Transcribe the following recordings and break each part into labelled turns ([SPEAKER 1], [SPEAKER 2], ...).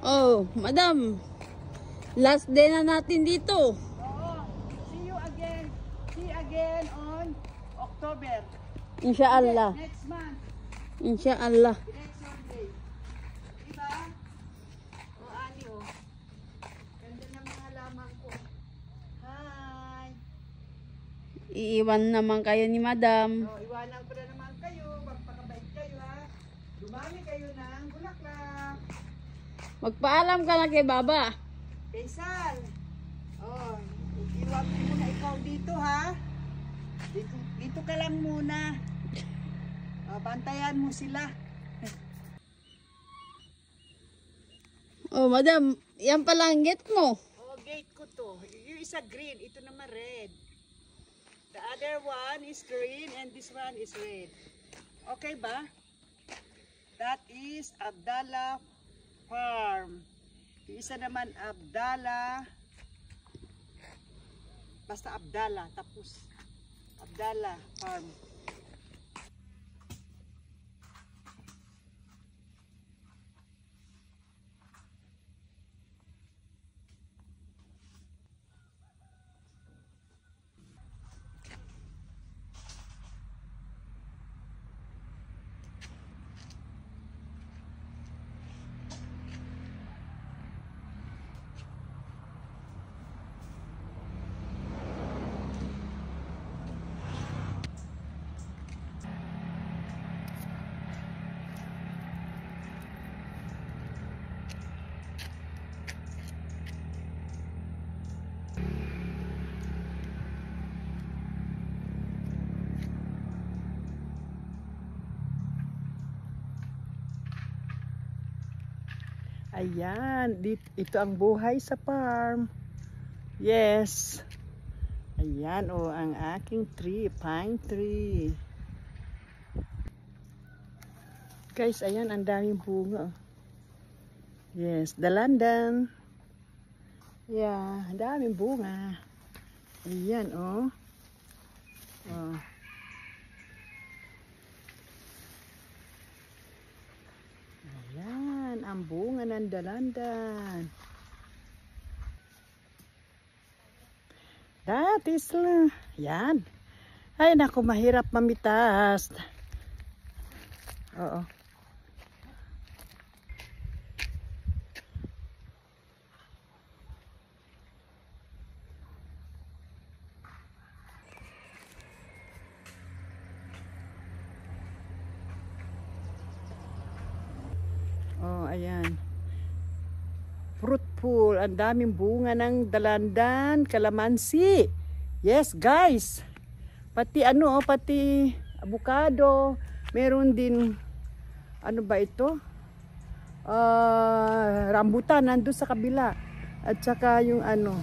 [SPEAKER 1] Oh, madam. Last day na natin dito.
[SPEAKER 2] Oo. See you again. See again on October.
[SPEAKER 1] Insyaallah.
[SPEAKER 2] Next month.
[SPEAKER 1] Insyaallah.
[SPEAKER 2] Next Sunday. Diba? O, ani o. Ganda ng mga lamang ko. Hi.
[SPEAKER 1] Iiwan naman kayo ni madam.
[SPEAKER 2] O, iwanan ko na naman kayo. Magpakabait kayo ha. Dumami kayo ng bulaklak.
[SPEAKER 1] Magpaalam ka na kay baba.
[SPEAKER 2] Faisal. Oh, iwan mo muna ikaw dito ha. Dito ka lang muna. Oh, bantayan mo sila.
[SPEAKER 1] Oh, madam, yan pala ang gate mo.
[SPEAKER 2] Oh, gate ko to. Yung isa green, ito naman red. The other one is green and this one is red. Okay ba? That is Abdallah Farm. Yung isa naman Abdallah. Basta Abdallah, tapos Abdallah Farm. Ayan, ito ang buhay sa farm. Yes. Ayan, oh, ang aking tree, pine tree. Guys, ayan, ang daming bunga. Yes, dalandan. Yeah, ang daming bunga. Ayan, oh. Oh. Ayan, ang bunga ng dalandan. That is, yan. Ay, naku, mahirap mamitas. Oo. Oh, ayan. Fruitful. Ang daming bunga ng dalandan, kalamansi. Yes, guys. Pati ano, pati avocado. Meron din, ano ba ito? Rambutan, nandun sa kabila. At saka yung ano,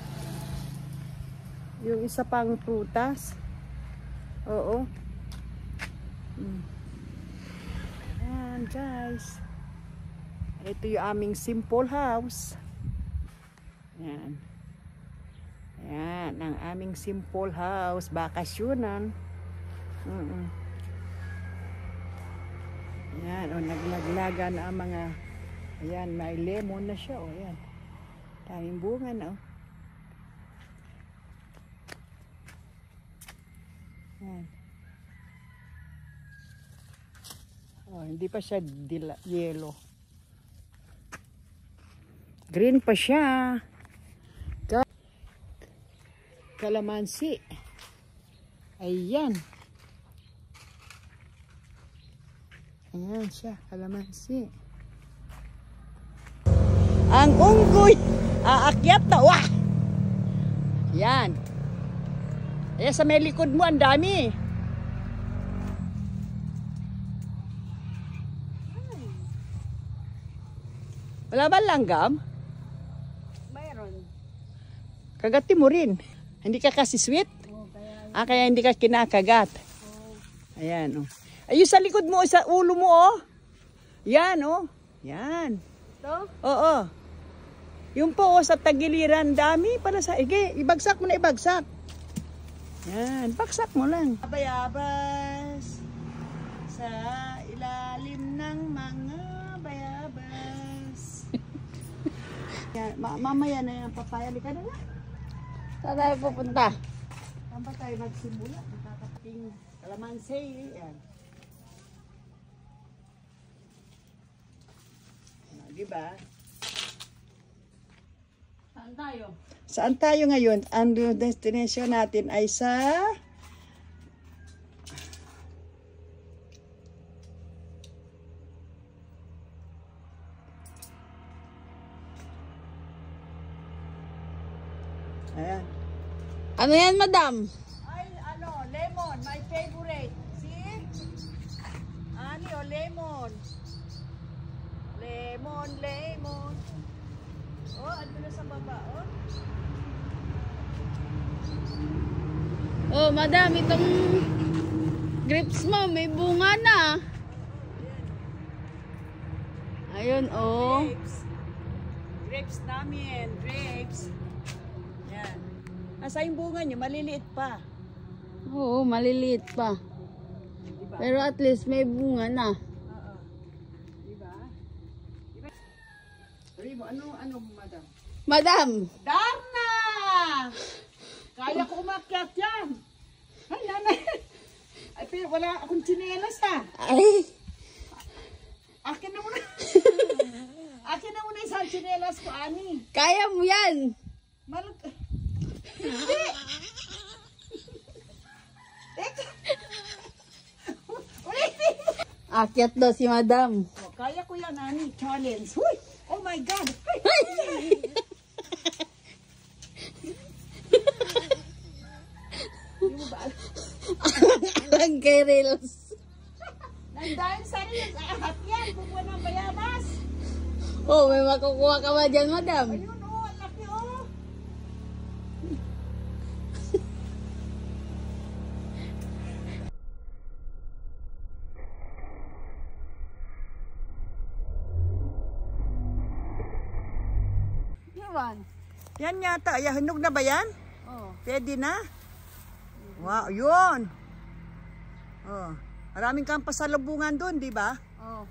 [SPEAKER 2] yung isa pang prutas. Oo. Ayan, guys. Ito yung aming simple house. Ayan. Ayan, ang aming simple house. Bakasyonan. Ayan, o, naglaglaga na ang mga, ayan, may lemon na siya, o, ayan. Daming bunga na, o. Ayan. O, hindi pa siya yellow. Green pa siya. Kalamansi. Ayan. Ayan siya, kalamansi. Ang unggoy, aakyat na. Wah! Yan. Ayan, sa may likod mo, ang dami. Wala ba langgam? Mayroon. Kagati mo rin. Hindi ka kasi sweet? Kaya hindi ka kinakagat. Ayan, oh. Ayun sa likod mo, sa ulo mo, oh. Yan, oh. Yan. Ito? Oo. Yung po, oh, sa tagiliran, dami para sa, ibagsak mo na, ibagsak. Yan, bagsak mo lang. Bayabas sa ilalim ng mga bayabas. Yan, mamaya na yan, papaya. Lika na nga.
[SPEAKER 1] Saan tayo pupunta?
[SPEAKER 2] Saan ba tayo magsimula? Nakakating kalamansi. Yan. Diba?
[SPEAKER 1] Saan tayo?
[SPEAKER 2] Saan tayo ngayon? Ang destination natin ay sa... Ayan.
[SPEAKER 1] Ano yan, madam?
[SPEAKER 2] Ay, ano, lemon, my favorite. See? Ani, oh, lemon. Lemon, lemon. Oh, ano na sa baba, oh.
[SPEAKER 1] Oh, madam, itong grapes mo, may bunga na. Ayun, oh.
[SPEAKER 2] Grapes. Grapes namin, grapes. Yan. Nasa yung bunga niya, maliliit pa.
[SPEAKER 1] Oo, maliliit pa.
[SPEAKER 2] Diba?
[SPEAKER 1] Pero at least may bunga na.
[SPEAKER 2] Oo. Diba? Diba? Sabi mo, ano, madam?
[SPEAKER 1] Madam!
[SPEAKER 2] Darna! Kaya ko umakyat yan. Ay, nanay. Ay, pero wala akong tsinelas ha.
[SPEAKER 1] Ay!
[SPEAKER 2] Akin na muna. Akin na muna isang tsinelas ko, Ani.
[SPEAKER 1] Kaya mo yan!
[SPEAKER 2] Malug... Hindi! Teka. Ulitin mo.
[SPEAKER 1] Akyat daw si madam.
[SPEAKER 2] Oh, kaya ko yan, Ani. Challenge. Huy! Oh my God! Hindi mo ba alam?
[SPEAKER 1] Alang kay Reels.
[SPEAKER 2] Nandaan sa rin. Ahat yan. Bumuha ng bayabas.
[SPEAKER 1] Oh, may makukuha ka ba dyan, madam?
[SPEAKER 2] Ayun, oh. Ang laki, oh.
[SPEAKER 1] Iwan.
[SPEAKER 2] Yan yata. Ay, hinog na ba yan?
[SPEAKER 1] Oh.
[SPEAKER 2] Pwede na? Wow, yun. Oh, maraming kang pasalubungan doon, di ba?
[SPEAKER 1] Oh.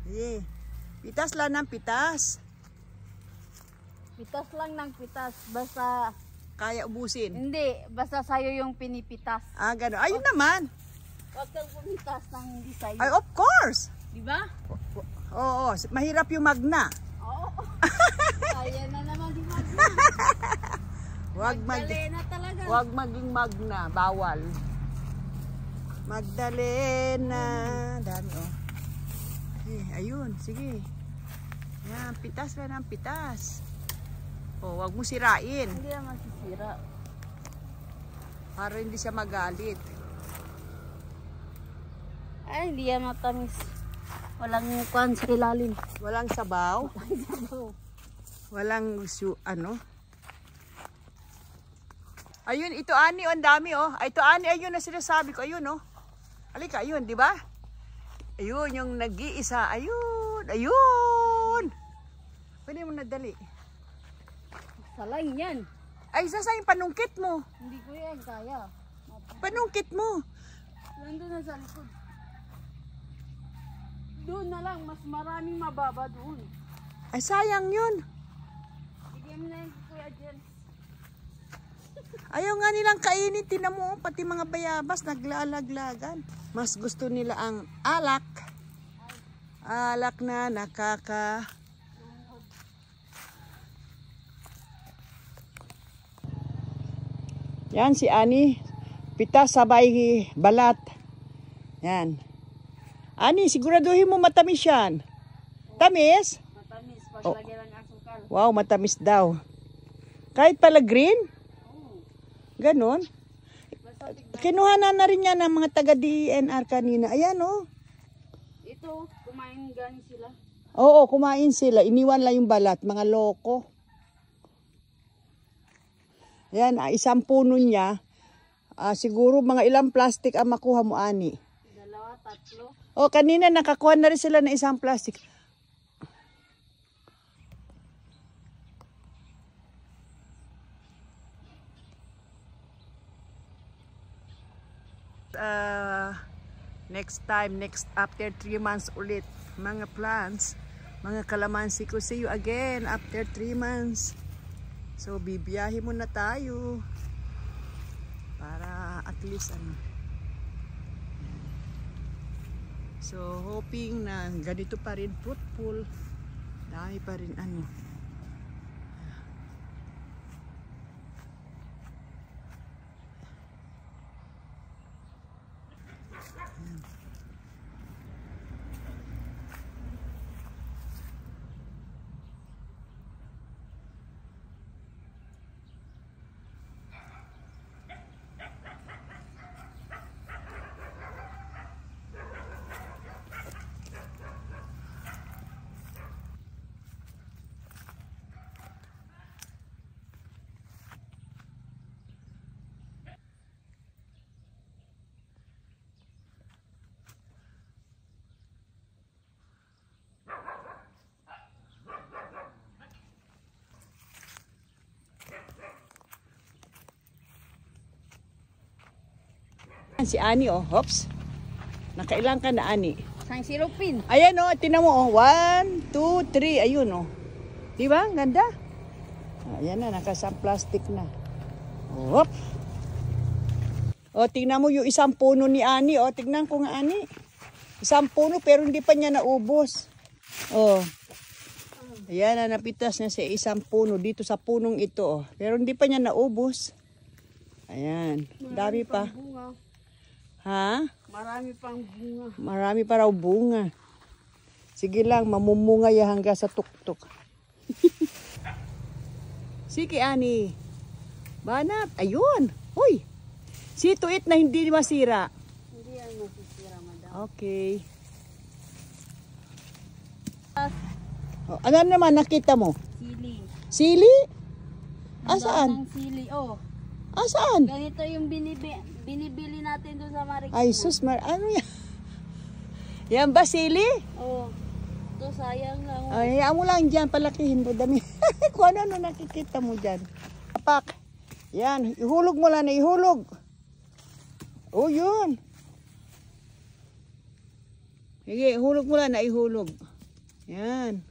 [SPEAKER 2] Yeah. Pitas lang ng pitas.
[SPEAKER 1] Pitas lang ng pitas. Basta,
[SPEAKER 2] Kaya ubusin.
[SPEAKER 1] hindi. Basta sa'yo yung pinipitas.
[SPEAKER 2] Ah, gano'n. Ayun naman.
[SPEAKER 1] Huwag kang pumitas ng hindi sa'yo.
[SPEAKER 2] Ay, of course.
[SPEAKER 1] Diba?
[SPEAKER 2] Oo, mahirap yung magna.
[SPEAKER 1] Oo. Kaya na naman di magna. Magdalena talaga.
[SPEAKER 2] Wag maging magna, bawal. Magdalena. Dami, oh. Ayun, sige. Yan, pitas lang ng pitas. Oh, wag mo sirain.
[SPEAKER 1] Hindi naman sisira.
[SPEAKER 2] Para hindi siya magalit.
[SPEAKER 1] Ay, hindi yan matamis. Walang kwan sa ilalim.
[SPEAKER 2] Walang sabaw. Walang ano. Ayun, ito Ani, ang dami oh. Ay, ito Ani, ayun na sinasabi ko. Ayun oh. Halika, ayun, di ba? Ayun, yung nag-iisa. Ayun, ayun. Pwede mo nadali.
[SPEAKER 1] Salang yan.
[SPEAKER 2] Ay, sasa yung panungkit mo.
[SPEAKER 1] Hindi ko yan kaya.
[SPEAKER 2] Panungkit mo.
[SPEAKER 1] Nandun na sa likod. Doon na lang, mas maraming mababa doon.
[SPEAKER 2] Ay, sayang yun.
[SPEAKER 1] Bigyan mo na yan, Kuya Jens.
[SPEAKER 2] Ayaw nga nilang kainin. Tinan mo, pati mga bayabas, naglalaglagan. Mas gusto nila ang alak. Alak na nakaka... Yan si Ani. Pitas sabay balat. Yan. Ani, siguraduhin mo matamis yan. Tamis?
[SPEAKER 1] Matamis,
[SPEAKER 2] Oh.
[SPEAKER 1] paglagay lang asukal.
[SPEAKER 2] Wow, matamis daw. Kahit pala green? Ganon.
[SPEAKER 1] Basta tignan.
[SPEAKER 2] Kinuha na rin yan ng mga taga-DNR kanina. Ayan oh.
[SPEAKER 1] Ito, kumain gani sila.
[SPEAKER 2] Oo, kumain sila. Iniwan lang yung balat. Mga loko. Yan, isang puno niya. Siguro mga ilang plastic ang makuha mo, Ani.
[SPEAKER 1] 2, 3.
[SPEAKER 2] O, kanina nakakuha na rin sila ng isang plastic. Next time, after 3 months ulit. Mga plants, mga kalamansi ko. See you again after 3 months. So, bibiyahe muna tayo. Para at least ano. So, hoping na ganito pa rin fruitful. Dami pa rin ano. Si Ani, oh, hops. Nakailang ka na, Ani?
[SPEAKER 1] Sang silupin.
[SPEAKER 2] Ayan, oh, tinan mo, oh. 1, 2, 3. Ayun, oh. Diba? Ganda. Ayan na, nakasang plastic na. Hop. Oh, tingnan mo yung isang puno ni Ani. Oh, tingnan ko nga, Ani. Isang puno, pero hindi pa niya naubos. Oh. Ayan na, napitas niya sa isang puno. Dito sa punong ito, oh. Pero hindi pa niya naubos. Ayan. Dami pa. Ha?
[SPEAKER 1] Marami pang bunga.
[SPEAKER 2] Marami pa raw bunga. Sige lang, mamumunga ya hanggang sa tuktok. Sige, Ani. Banat. Ayun. Uy. See to it na hindi masira.
[SPEAKER 1] Hindi yan masisira, madam.
[SPEAKER 2] Okay. Oh, ano naman nakita mo?
[SPEAKER 1] Sili.
[SPEAKER 2] Sili?
[SPEAKER 1] Ang
[SPEAKER 2] Asaan?
[SPEAKER 1] dami ng sili, oh.
[SPEAKER 2] Asaan?
[SPEAKER 1] Ganito yung binibili natin doon sa Marikina.
[SPEAKER 2] Ay, sus, ano yan? Yan ba sili?
[SPEAKER 1] Oh. Ito sayang lang. Oh.
[SPEAKER 2] Ay, hayaan mo lang dyan, palakihin mo dami. Kung ano nakikita mo dyan. Apak. Yan, ihulog mo lang na ihulog. Oh, yun. Sige, ihulog mo lang na ihulog. Yan.